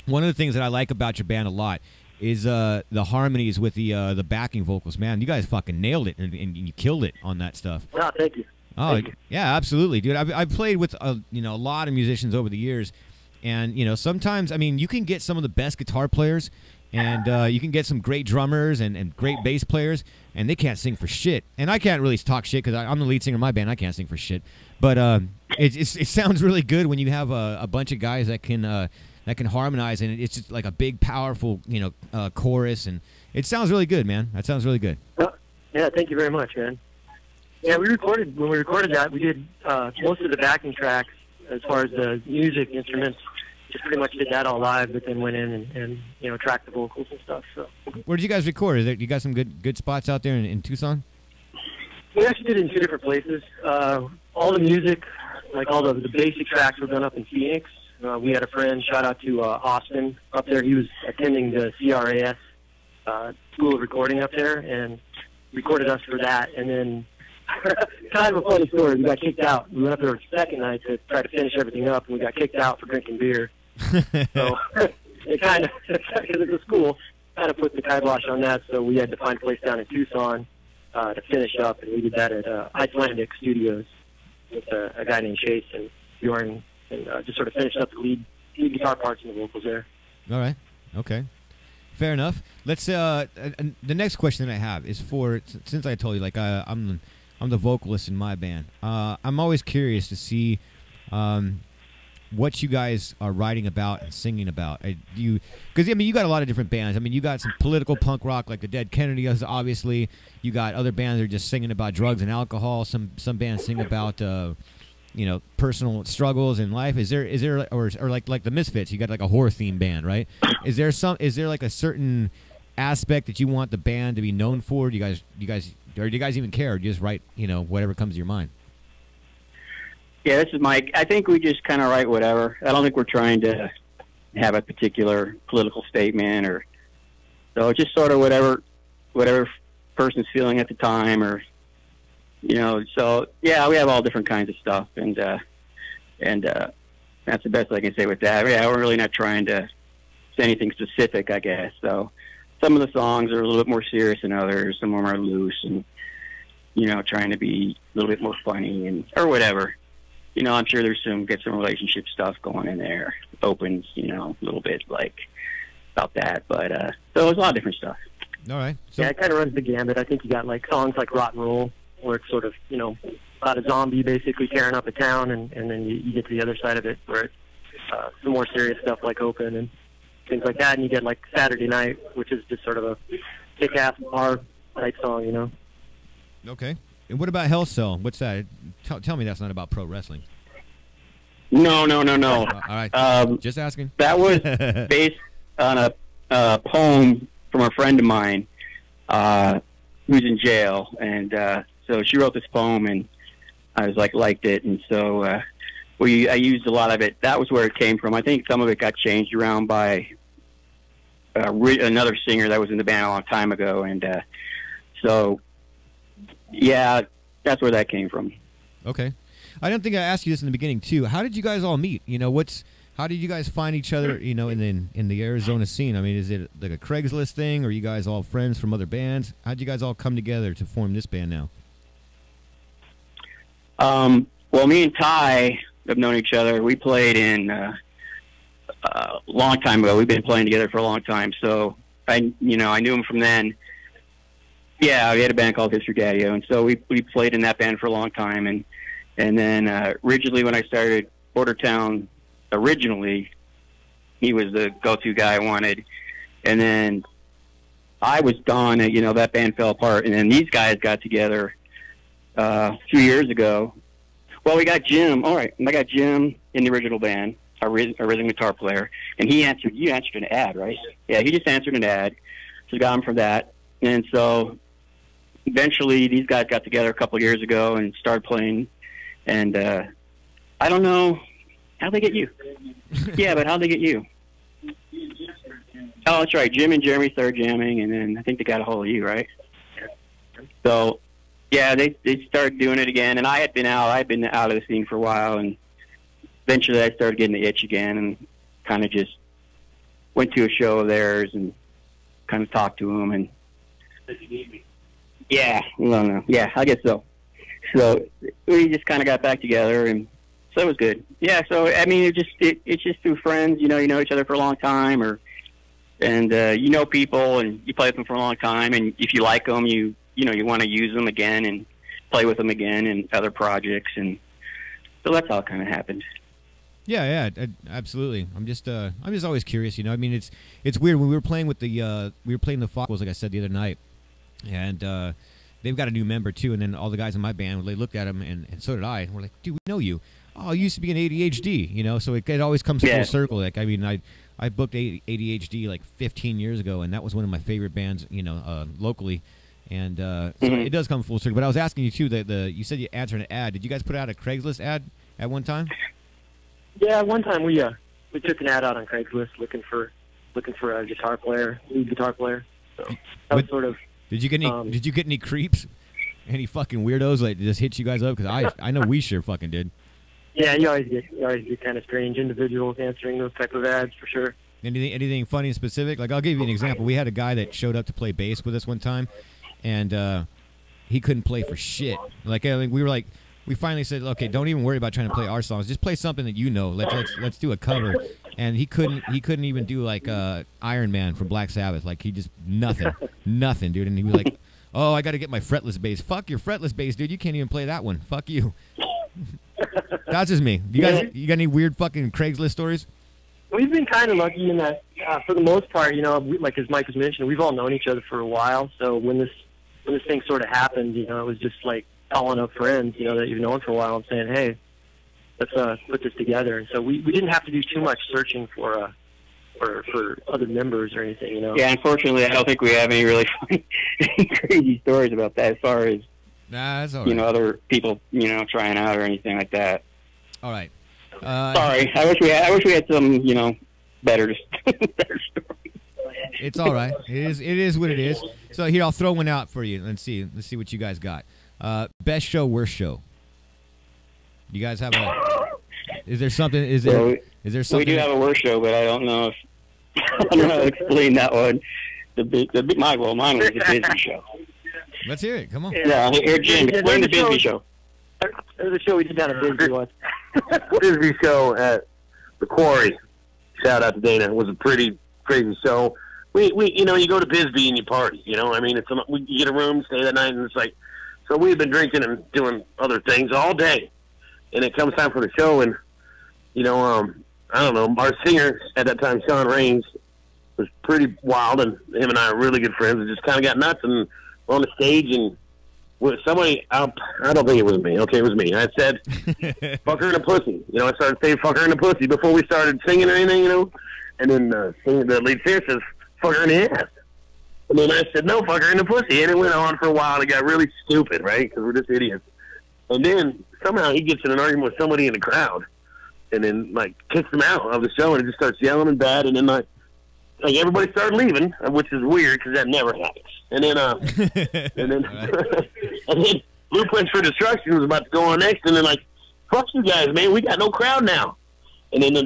one of the things that I like about your band a lot is the harmonies with the backing vocals. Man, you guys fucking nailed it, and you killed it on that stuff. No, thank you. Oh, Thank you. yeah, absolutely, dude. I've played with a lot of musicians over the years, and sometimes, I mean, you can get some of the best guitar players, and you can get some great drummers and great bass players, and they can't sing for shit. And I can't really talk shit because I'm the lead singer of my band. I can't sing for shit, but it sounds really good when you have a bunch of guys that can harmonize, and it's just like a big, powerful chorus, and it sounds really good, man. That sounds really good. Yeah, thank you very much, man. Yeah, when we recorded that, we did most of the backing tracks as far as the music instruments. Just pretty much did that all live, but then went in and tracked the vocals and stuff. So. Where did you guys record? You got some good spots out there in Tucson? We actually did it in 2 different places. All the music, like all the basic tracks, were done up in Phoenix. We had a friend, shout out to Austin, up there. He was attending the CRAS School of Recording up there, and recorded us for that. And then, kind of a funny story, we got kicked out. We went up there the second night to try to finish everything up, and we got kicked out for drinking beer. So it kind of, because it was school, kind of put the kibosh on that, so we had to find a place down in Tucson to finish up, and we did that at Icelandic Studios with a guy named Chase and Bjorn, and just sort of finished up the lead guitar parts and the vocals there. All right. Okay. Fair enough. Let's. The next question that I have is for, since I told you, like I'm I'm the vocalist in my band. I'm always curious to see what you guys are writing about and singing about. Because I mean, you got a lot of different bands. I mean, you got some political punk rock like the Dead Kennedys, obviously. You got other bands that are just singing about drugs and alcohol. Some bands sing about personal struggles in life. Is there or like the Misfits? You got like a horror themed band, right? Is there like a certain aspect that you want the band to be known for? Do you guys even care? Or do you just write whatever comes to your mind? Yeah, this is Mike. I think we just kind of write whatever. I don't think we're trying to have a particular political statement, or so. Just sort of whatever person's feeling at the time, or So yeah, we have all different kinds of stuff, and that's the best I can say with that. Yeah, we're really not trying to say anything specific, I guess. So some of the songs are a little bit more serious than others. Some of them are loose, and trying to be a little bit more funny or whatever. I'm sure there's some relationship stuff going in there. Opens, a little bit like about that. But so there's a lot of different stuff. All right. So, yeah, it kind of runs the gambit. I think you got like songs like Rock and Roll, where it's sort of, about a zombie basically tearing up a town, and then you get to the other side of it where it's some more serious stuff like Open and things like that. And you get like Saturday Night, which is just sort of a kick-ass bar type song, Okay. And what about Hell Cell? What's that? Tell me that's not about pro wrestling. No. All right. Just asking. That was based on a poem from a friend of mine who's in jail, and so she wrote this poem, and I was liked it, and so I used a lot of it. That was where it came from. I think some of it got changed around by another singer that was in the band a long time ago, and so yeah, that's where that came from. Okay. I don't think I asked you this in the beginning too. How did you guys all meet? How did you guys find each other? In the Arizona scene. I mean, is it like a Craigslist thing, or are you guys all friends from other bands? How'd you guys all come together to form this band now? Well, me and Ty have known each other. We played in a long time ago. We've been playing together for a long time, so I knew him from then. Yeah, we had a band called History Daddy-O, and so we played in that band for a long time, and then originally when I started Bordertown, originally he was the go-to guy I wanted, and then I was gone, and that band fell apart, and then these guys got together a few years ago. Well, we got Jim. All right, I got Jim in the original band, our rhythm guitar player, and you answered an ad, right? Yeah, he just answered an ad, so we got him for that, and so eventually these guys got together a couple years ago and started playing, and I don't know how'd they get you. Yeah, but how'd they get you? Oh, that's right. Jim and Jeremy started jamming, and then I think they got a hold of you, right? So yeah, they started doing it again, and I had been out of the scene for a while, and eventually I started getting the itch again, and kind of just went to a show of theirs and kind of talked to them, and yeah, well, no, yeah, I guess so. So we just kind of got back together, and so it was good. Yeah, so I mean, it's just through friends, you know each other for a long time, and people, and you play with them for a long time, and if you like them, you want to use them again and play with them again in other projects, and so that's how it kind of happened. Yeah, absolutely. I'm just always curious, I mean, it's weird when we were playing with the Fockles, like I said the other night, and they've got a new member too, and then all the guys in my band, they looked at him, and so did I, and we're like, dude, we know you. Oh, you used to be an ADHD, so it always comes full circle. Like, I mean, I booked ADHD like 15 years ago, and that was one of my favorite bands, locally, and so it does come full circle. But I was asking you too, you said you answered an ad. Did you guys put out a Craigslist ad at one time? Yeah, one time we took an ad out on Craigslist looking for a lead guitar player. So that was sort of. Did you get any creeps? Any fucking weirdos that just hit you guys up? Because I know we sure fucking did. Yeah, you always get kind of strange individuals answering those type of ads for sure. Anything funny and specific? Like, I'll give you an example. We had a guy that showed up to play bass with us one time, and he couldn't play for shit. Like, we finally said, okay, don't even worry about trying to play our songs. Just play something that you know. Let's do a cover. And he couldn't even do like Iron Man from Black Sabbath. Like, he just nothing, dude. And he was like, Oh, I got to get my fretless bass. Fuck your fretless bass, dude. You can't even play that one. Fuck you. That's just me. You guys, you got any weird fucking Craigslist stories? We've been kind of lucky in that, for the most part, like as Mike was mentioning, we've all known each other for a while. So when this thing sort of happened, it was just like calling up friends, that you've known for a while and saying, hey, let's put this together. And so we didn't have to do too much searching for other members or anything, Yeah, unfortunately, I don't think we have any really funny, crazy stories about that as far as, that's all right. Other people, trying out or anything like that. All right. Sorry, I wish we had some, better stories. It's all right. It is what it is. So here, I'll throw one out for you. Let's see what you guys got. Best show, worst show. You guys have a? Is there something? Is there something? We do have a worst show, but I don't know if I don't know how to explain that one. Mine was the Bisbee show. Let's hear it. Come on. Yeah, here, Jim, explain the Bisbee show. There's a show we did down at Bisbee once. Bisbee show at the Quarry. Shout out to Dana. It was a pretty crazy show. We you go to Bisbee and you party. I mean, you get a room, stay that night, and it's like. So we've been drinking and doing other things all day, and it comes time for the show, and I don't know. Our singer at that time, Sean Raines, was pretty wild, and him and I are really good friends. And just kind of got nuts, and we're on the stage, and somebody, I don't think it was me. Okay, it was me. I said, "Fuck her in a pussy." I started saying "fuck her in a pussy" before we started singing or anything, And then the lead singer says, "Fuck her in the ass." And then I said, "No, fuck her in the pussy." And it went on for a while. And it got really stupid, right? Because we're just idiots. And then somehow he gets in an argument with somebody in the crowd, and then kicks him out of the show, and he just starts yelling and bad. And then like everybody started leaving, which is weird because that never happens. And then and then Blueprints for Destruction was about to go on next, and then fuck you guys, man, we got no crowd now. And then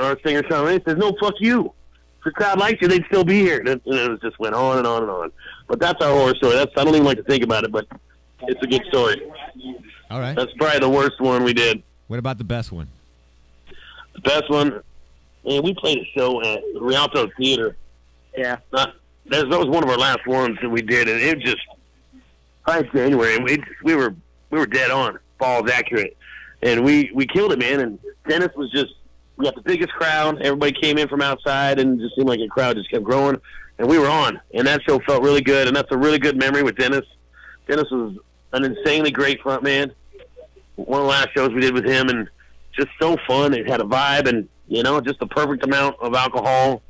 our singer Sean Ray says, "No, fuck you. If the crowd likes you, they'd still be here." And it just went on and on and on. But that's our horror story. I don't even like to think about it, but it's a good story. All right. That's probably the worst one we did. What about the best one? The best one, man, we played a show at the Rialto Theater. Yeah. That was one of our last ones that we did, and it just by January, and we were dead on, balls accurate, and we killed it, man. And Dennis was just, we got the biggest crowd. Everybody came in from outside, and it just seemed like a crowd just kept growing, and we were on, and that show felt really good, and that's a really good memory with Dennis. Dennis was an insanely great front man. One of the last shows we did with him, and just so fun. It had a vibe, and just the perfect amount of alcohol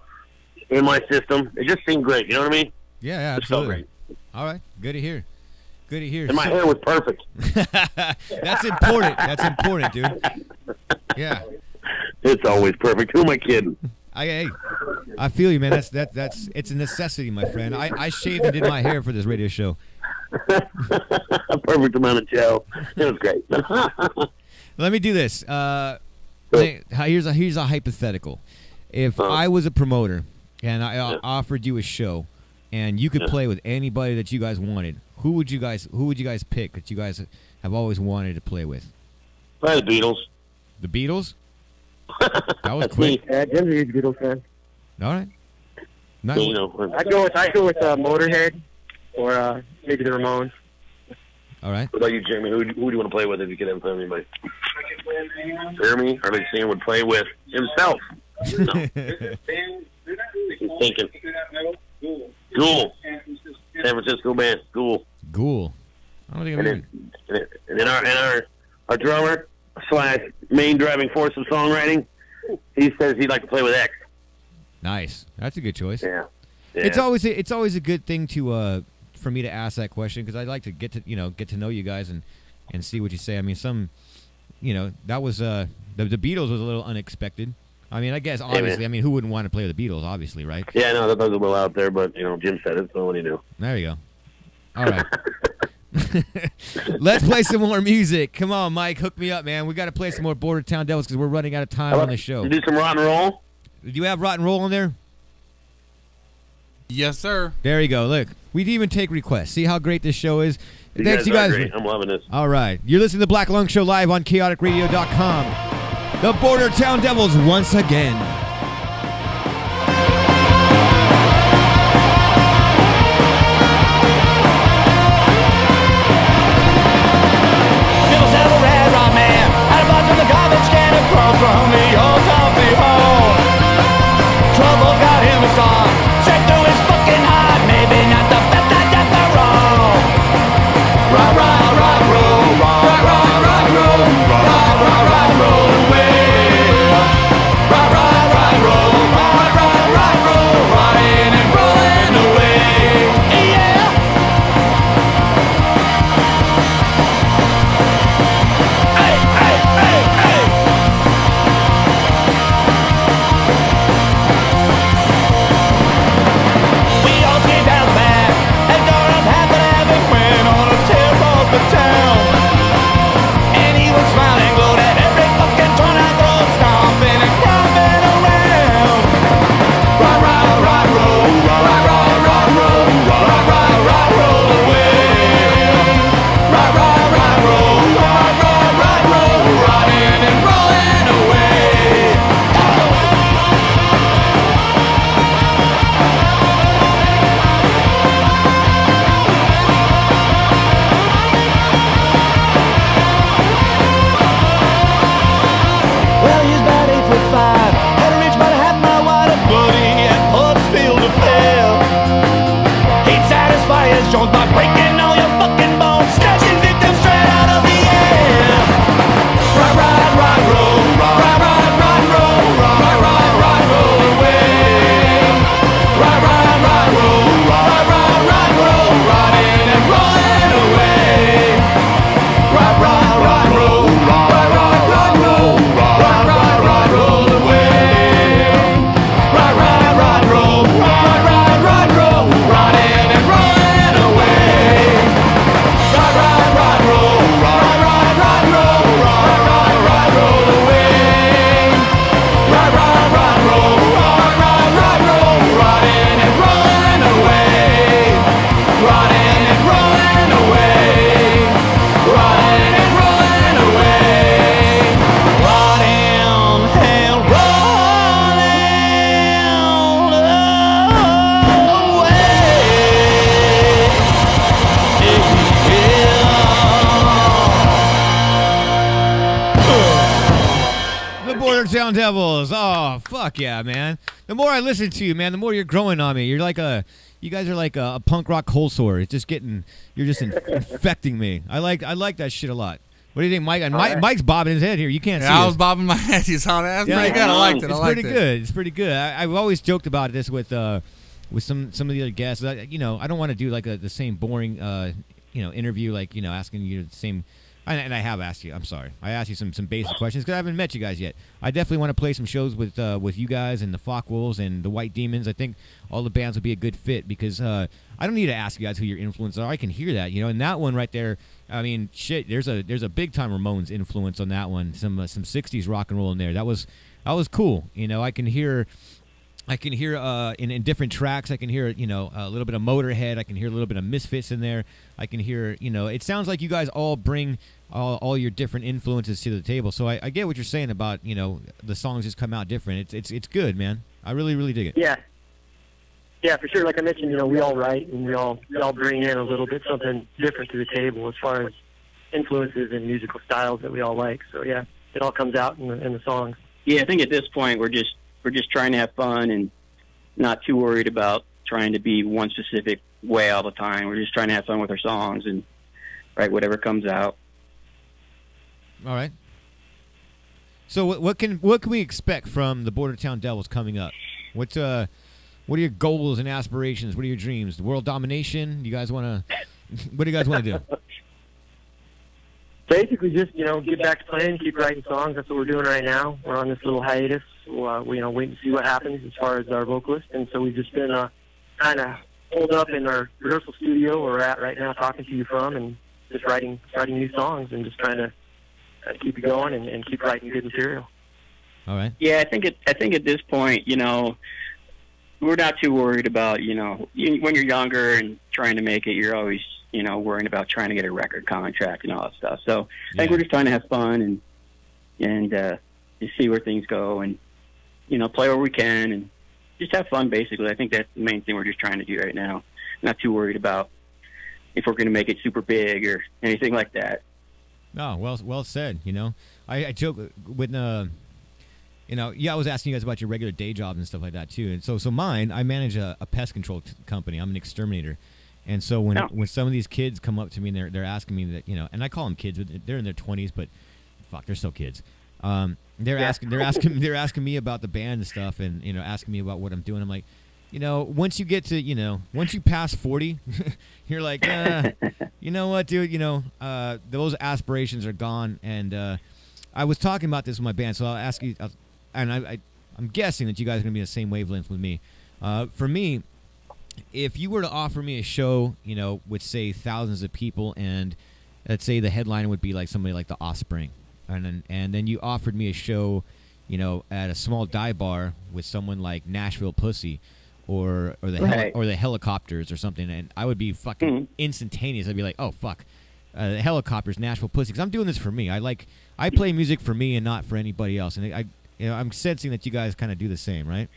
in my system. It just seemed great. You know what I mean? Yeah, absolutely. All right, good to hear. Good to hear. And my hair was perfect. That's important. That's important, dude. Yeah. It's always perfect. Who am I kidding? I feel you, man. That's it's a necessity, my friend. I shaved and did my hair for this radio show. A perfect amount of gel. It was great. Let me do this. Here's a hypothetical. If I was a promoter and I offered you a show, and you could play with anybody that you guys wanted, who would you guys pick that you guys have always wanted to play with? Probably the Beatles. The Beatles? That was quick. Yeah, Jim's a huge Beatles fan. All right. Nice. I go with Motorhead or maybe the Ramones. All right. What about you, Jeremy? Who do you want to play with if you could have anybody? Jeremy, our lead singer, would play with himself. No. He's thinking. Ghoul. San Francisco band. Ghoul. Ghoul. I don't think and then our drummer / main driving force of songwriting, he says he'd like to play with X. Nice. That's a good choice. Yeah. It's always a good thing to for me to ask that question, because I'd like to get to know you guys and see what you say. I mean, that was the Beatles was a little unexpected. I mean, I guess obviously, who wouldn't want to play with the Beatles? Obviously, right? Yeah, no, that was a little out there, but Jim said it, so what do you do? There you go. All right. Let's play some more music. Come on, Mike, hook me up, man. We got to play some more Border Town Devils because we're running out of time on the show. Do some rock and roll. Do you have rock and roll in there? Yes, sir. There you go. Look, we even take requests. See how great this show is. Thanks, you guys. Great. I'm loving this. All right, you're listening to the Black Lung Show live on chaoticradio.com. The Border Town Devils once again. Bordertown Devils. Oh, fuck yeah, man. The more I listen to you, man, the more you're growing on me. You guys are like a punk rock cold sore. It's just you're just infecting me. I like that shit a lot. What do you think, Mike? And Mike's bobbing his head here. You can't see I us. was bobbing my head. You saw that? That's pretty good. I liked it. It's pretty good. It's pretty good. I've always joked about this with some of the other guests. I don't want to do like the same boring, interview, like, asking you the same. And I have asked you. I'm sorry. I asked you some basic questions because I haven't met you guys yet. I definitely want to play some shows with you guys and the Flock Wolves and the White Demons. I think all the bands would be a good fit because I don't need to ask you guys who your influences are. I can hear that, And that one right there, I mean, shit. There's a big time Ramones influence on that one. Some '60s rock and roll in there. That was cool. I can hear in different tracks. I can hear a little bit of Motorhead. I can hear a little bit of Misfits in there. I can hear it sounds like you guys all bring all your different influences to the table. So I get what you're saying about the songs just come out different. It's good, man. I really dig it. Yeah, for sure. Like I mentioned, we all write and we all bring in a little bit something different to the table as far as influences and musical styles that we all like. So yeah, it all comes out in the songs. Yeah, I think at this point we're just trying to have fun and not too worried about trying to be one specific way all the time. We're just trying to have fun with our songs and write whatever comes out. All right. So what can we expect from the Bordertown Devils coming up? What are your goals and aspirations? What are your dreams? World domination? You guys want to? What do you guys want to do? Basically, just get back to playing, keep writing songs. That's what we're doing right now. We're on this little hiatus. We'll wait and see what happens as far as our vocalist. And so we've just been kind of holed up in our rehearsal studio where we're at right now, talking to you from, and just writing new songs and just trying to keep it going and keep writing good material. All right. Yeah, I think at this point, we're not too worried about when you're younger and trying to make it. You're always worrying about trying to get a record contract and all that stuff. So I think we're just trying to have fun and just see where things go and play where we can and just have fun. Basically, I think that's the main thing we're just trying to do right now. Not too worried about if we're going to make it super big or anything like that. Oh, well said. I joke with I was asking you guys about your regular day jobs and stuff like that too. And so mine, I manage a pest control company. I'm an exterminator. And so when some of these kids come up to me and they're asking me that, and I call them kids, but they're in their 20s, but fuck, they're still kids. They're asking me about the band and stuff, and asking me about what I'm doing. I'm like, once you get to once you pass 40, you're like, you know what, dude, those aspirations are gone. And I was talking about this with my band, so I'll ask you, and I'm guessing that you guys are gonna be on the same wavelength with me. For me, if you were to offer me a show, with say thousands of people, and let's say the headliner would be like somebody like the Offspring, and then you offered me a show, at a small dive bar with someone like Nashville Pussy, or the Helicopters or something, and I would be fucking instantaneous. I'd be like, oh fuck, the Helicopters, Nashville Pussy, because I'm doing this for me. I play music for me and not for anybody else, and I'm sensing that you guys kind of do the same, right?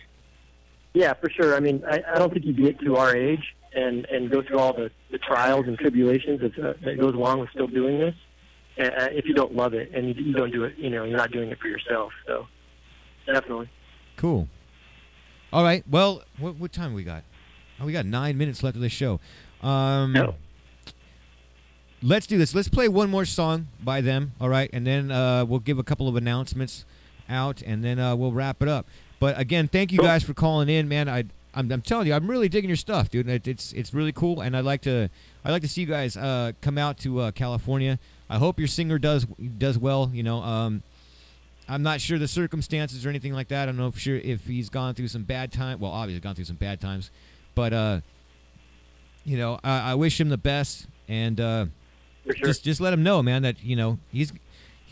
Yeah, for sure. I mean, I don't think you get to our age and go through all the trials and tribulations that goes along with still doing this if you don't love it and you don't do it, you're not doing it for yourself. So, definitely. Cool. All right. Well, what time we got? Oh, we got 9 minutes left of the show. No. Let's do this. Let's play one more song by them, all right? And then we'll give a couple of announcements out, and then we'll wrap it up. But again, thank you guys for calling in, man. I'm telling you, I'm really digging your stuff, dude. It's really cool, and I'd like to see you guys come out to California. I hope your singer does well. I'm not sure the circumstances or anything like that. I don't know if he's gone through some bad time. Well, obviously gone through some bad times, but I wish him the best, and sure. just let him know, man, that he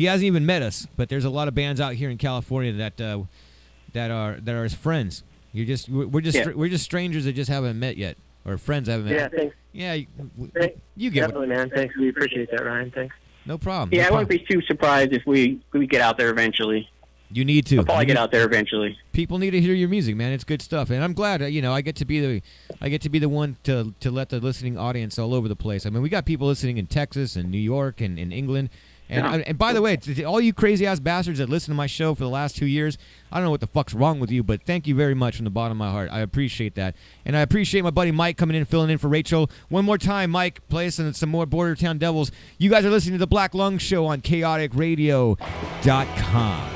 hasn't even met us, but there's a lot of bands out here in California that are his friends. We're just strangers that just haven't met yet, or friends haven't met. Yeah, thanks. Yeah, you get definitely, man. Thanks, we appreciate that, Ryan. Thanks. No problem. Yeah, no I problem. wouldn't be too surprised if we get out there eventually. You need to. I'll probably get out there eventually. People need to hear your music, man. It's good stuff, and I'm glad I get to be the one to let the listening audience all over the place. I mean, we got people listening in Texas and New York and in England, And by the way, to all you crazy ass bastards that listen to my show for the last 2 years, I don't know what the fuck's wrong with you, but thank you very much from the bottom of my heart. I appreciate that. And I appreciate my buddy Mike coming in, filling in for Rachel. One more time, Mike, play us some more Border Town Devils. You guys are listening to the Black Lung Show on chaoticradio.com.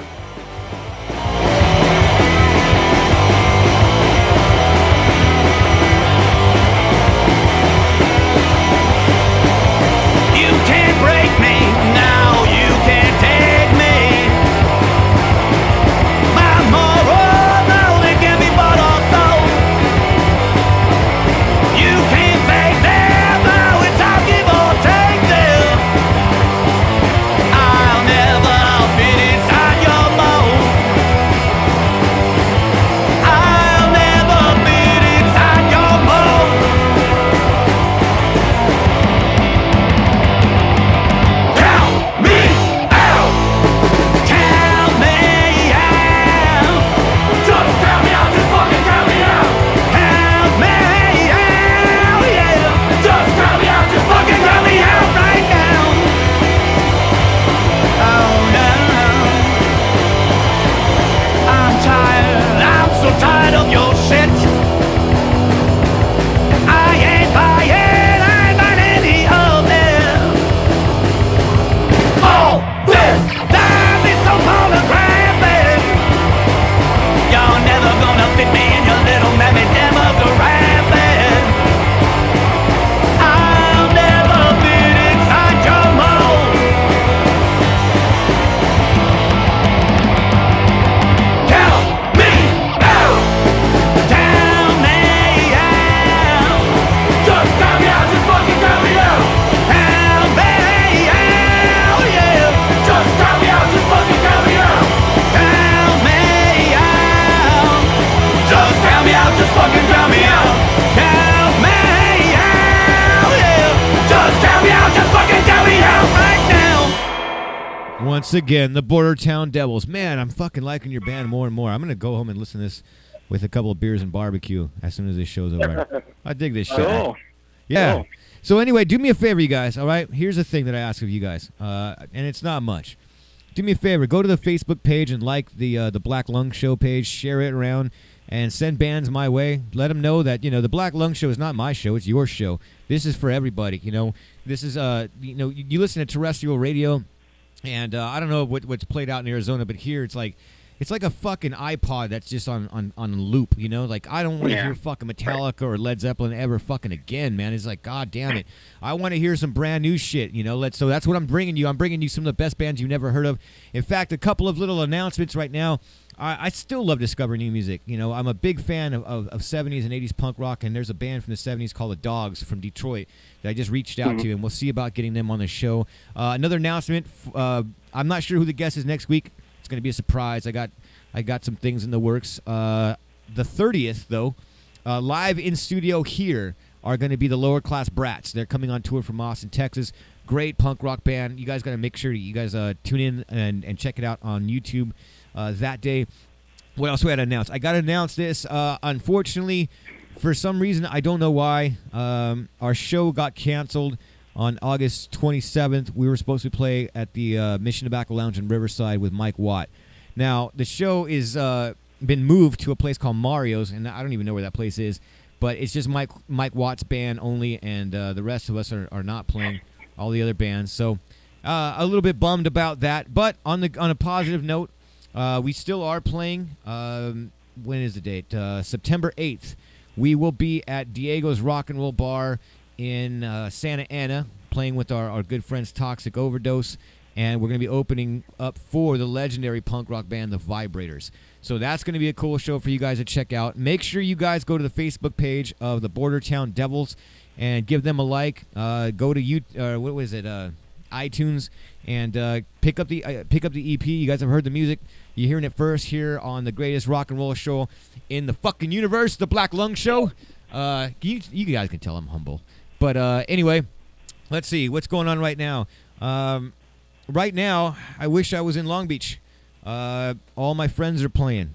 You can't break me, now you can't take me. My moral knowledge can be bought or sold. You can't fake them, now it's all give or take them. I'll never fit inside your mold. I'll never fit inside your mold. Count me out. Count me out. Just count me out. Just fucking count me out. Count me out. Yeah. Just count me out. Just fucking count me out right now. Oh no. I'm tired. I'm so tired of your shit. I ain't buying any of them. All this time is so pornographic. You're never gonna fit me in your little mammy demographic. I'll never fit inside your mold. Count me out. Count me out. Just count me out. Just fucking count me out. Count me out. Yeah. Just count me out. Just fucking count me out. Count me out. Just count me out. Just fucking count me out. Count me out. Yeah. Just count me out. Just fucking count me out right now. Once again, the Border Town Devils. Man, I'm fucking liking your band more and more. I'm going to go home and listen to this with a couple of beers and barbecue as soon as this show's over. I dig this shit. Cool. Yeah. Cool. So anyway, do me a favor, you guys, all right? Here's the thing that I ask of you guys, and it's not much. Do me a favor. Go to the Facebook page and like the Black Lung Show page. Share it around and send bands my way. Let them know that, the Black Lung Show is not my show. It's your show. This is for everybody, This is, you listen to terrestrial radio, and I don't know what's played out in Arizona, but here it's like a fucking iPod that's just on loop, Like, I don't want to hear fucking Metallica or Led Zeppelin ever fucking again, man. It's like, God damn it. I want to hear some brand new shit, So that's what I'm bringing you. I'm bringing you some of the best bands you've never heard of. In fact, a couple of little announcements right now. I still love discovering new music. I'm a big fan of 70s and 80s punk rock, and there's a band from the 70s called the Dogs from Detroit that I just reached out to, and we'll see about getting them on the show. Another announcement, I'm not sure who the guest is next week. It's going to be a surprise. I got some things in the works. The 30th, though, live in studio here are going to be the Lower Class Brats. They're coming on tour from Austin, Texas. Great punk rock band. You guys got to make sure you guys tune in and check it out on YouTube that day. What else we had to announce? I got to announce this. Unfortunately, for some reason, I don't know why, our show got canceled on August 27th. We were supposed to play at the Mission Tobacco Lounge in Riverside with Mike Watt. Now, the show is been moved to a place called Mario's, and I don't even know where that place is, but it's just Mike Watt's band only, and the rest of us are not playing, all the other bands. So a little bit bummed about that. But on a positive note, we still are playing. When is the date? September 8th. We will be at Diego's Rock and Roll Bar in Santa Ana, playing with our good friends Toxic Overdose, and we're going to be opening up for the legendary punk rock band The Vibrators. So that's going to be a cool show for you guys to check out. Make sure you guys go to the Facebook page of the Border Town Devils and give them a like. Go to iTunes and pick up the EP. You guys have heard the music. You're hearing it first here on the greatest rock and roll show in the fucking universe, the Black Lung Show. You guys can tell I'm humble. But anyway, let's see what's going on right now. Right now, I wish I was in Long Beach. All my friends are playing.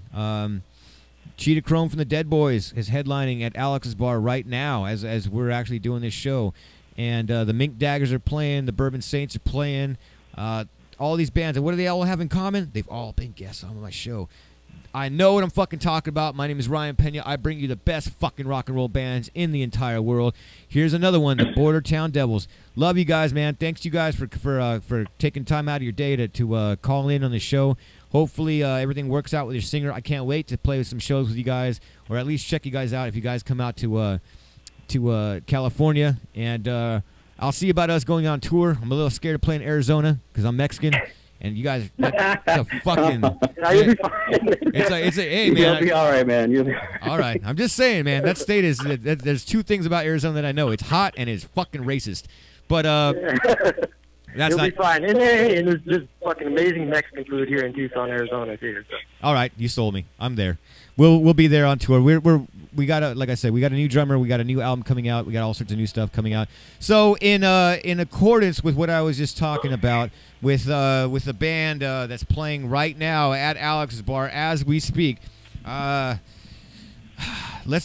Cheetah Chrome from the Dead Boys is headlining at Alex's Bar right now as we're actually doing this show. And the Mink Daggers are playing. The Bourbon Saints are playing. All these bands, and what do they all have in common? They've all been guests on my show. I know what I'm fucking talking about. My name is Ryan Pena. I bring you the best fucking rock and roll bands in the entire world. Here's another one, the Border Town Devils. Love you guys, man. Thanks you guys for taking time out of your day to call in on the show. Hopefully everything works out with your singer. I can't wait to play with some shows with you guys, or at least check you guys out if you guys come out to California. And I'll see about us going on tour. I'm a little scared of playing Arizona because I'm Mexican. And you guys, it's a fucking. You'll be fine. It's a hey man. You'll be all right, man. You'll be all right. I'm just saying, man. That state is. There's two things about Arizona that I know. It's hot and it's fucking racist. But that's You'll be fine. And there's fucking amazing Mexican food here in Tucson, Arizona too. So. All right, you sold me. I'm there. We'll be there on tour. We got like I said, we got a new drummer. We got a new album coming out. We got all sorts of new stuff coming out. So in accordance with what I was just talking about with the band that's playing right now at Alex's Bar as we speak, let's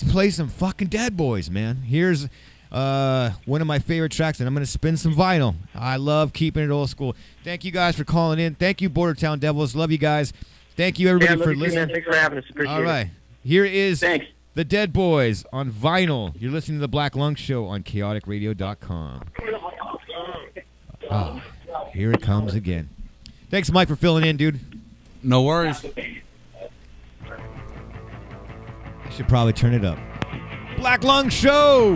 play some fucking Dead Boys, man. Here's one of my favorite tracks, and I'm going to spin some vinyl. I love keeping it old school. Thank you guys for calling in. Thank you, Border Town Devils. Love you guys. Thank you, everybody, for listening. Thanks for having us. Appreciate All right. Here is Thanks. the Dead Boys on vinyl. You're listening to the Black Lung Show on chaoticradio.com. Oh, here it comes again. Thanks, Mike, for filling in, dude. No worries. I should probably turn it up. Black Lung Show!